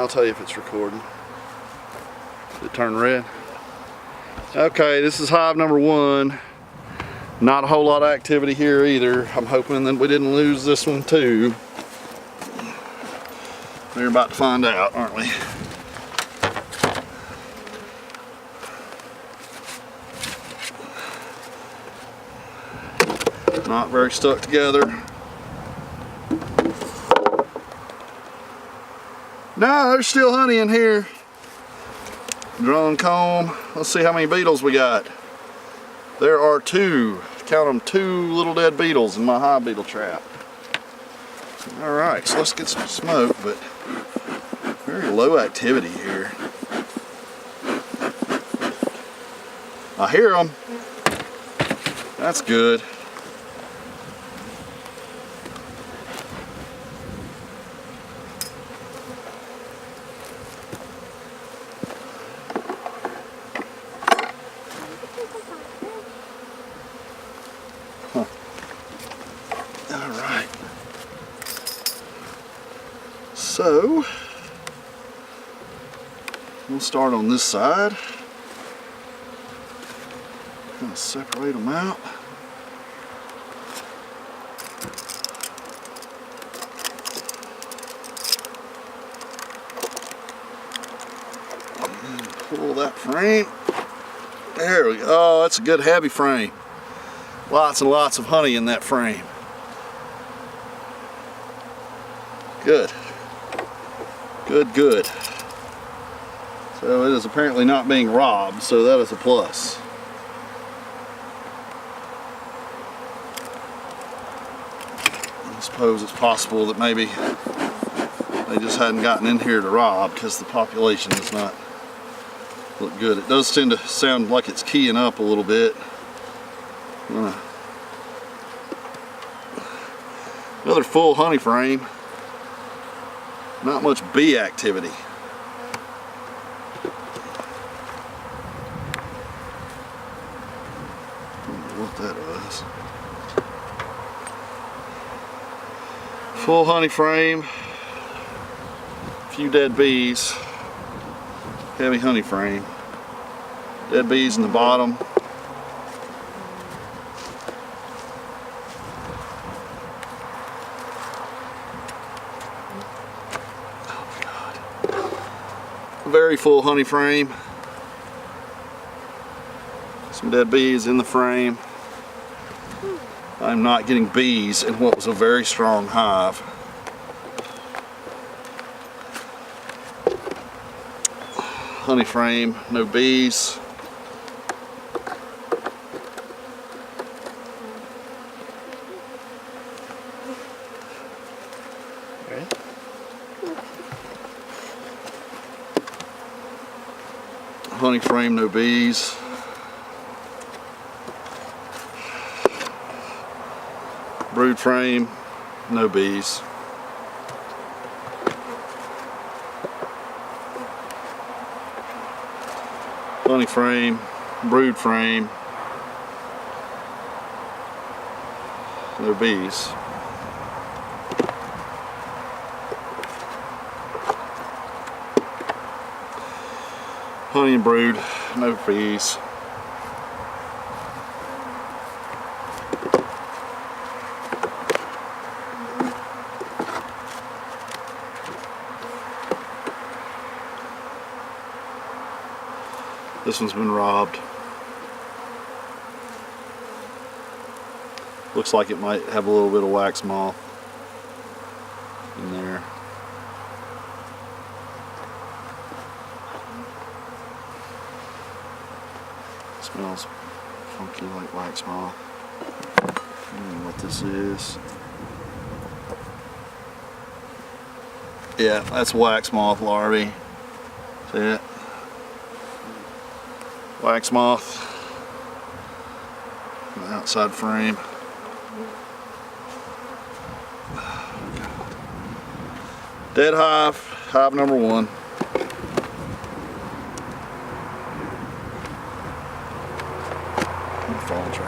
I'll tell you if it's recording. Did it turn red? Okay, this is hive number 1. Not a whole lot of activity here either. I'm hoping that we didn't lose this one too. We're about to find out, aren't we? Not very stuck together. No, there's still honey in here. Drone comb. Let's see how many beetles we got. There are 2. Count them, 2 little dead beetles in my hive beetle trap. Alright, so let's get some smoke, but very low activity here. I hear them. That's good. Huh. Alright. So, we'll start on this side. Kind of separate them out. And pull that frame. There we go. Oh, that's a good heavy frame. Lots and lots of honey in that frame. Good. Good, good. So it is apparently not being robbed, so that is a plus. I suppose it's possible that maybe they just hadn't gotten in here to rob because the population does not look good. It does tend to sound like it's keying up a little bit. Another full honey frame. Not much bee activity. I don't know what that was. Full honey frame. A few dead bees. Heavy honey frame. Dead bees in the bottom. Very full honey frame. Some dead bees in the frame. I'm not getting bees in what was a very strong hive. Honey frame, no bees. Okay. Honey frame, no bees. Brood frame, no bees. Honey frame, brood frame, no bees. Honey and brood, no bees. This one's been robbed. Looks like it might have a little bit of wax moth in there. Smells funky like wax moth. I don't know what this is. Yeah, that's wax moth larvae. See it? Wax moth. The outside frame. Dead hive, hive number 1. Fall tree.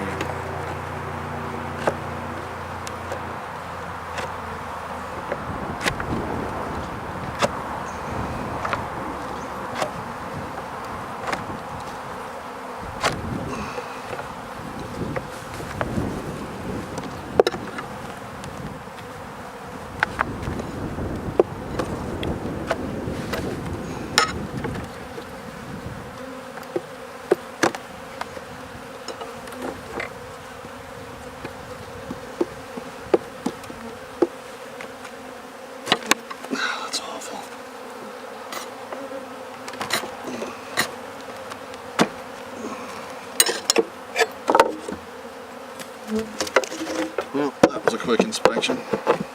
quick inspection.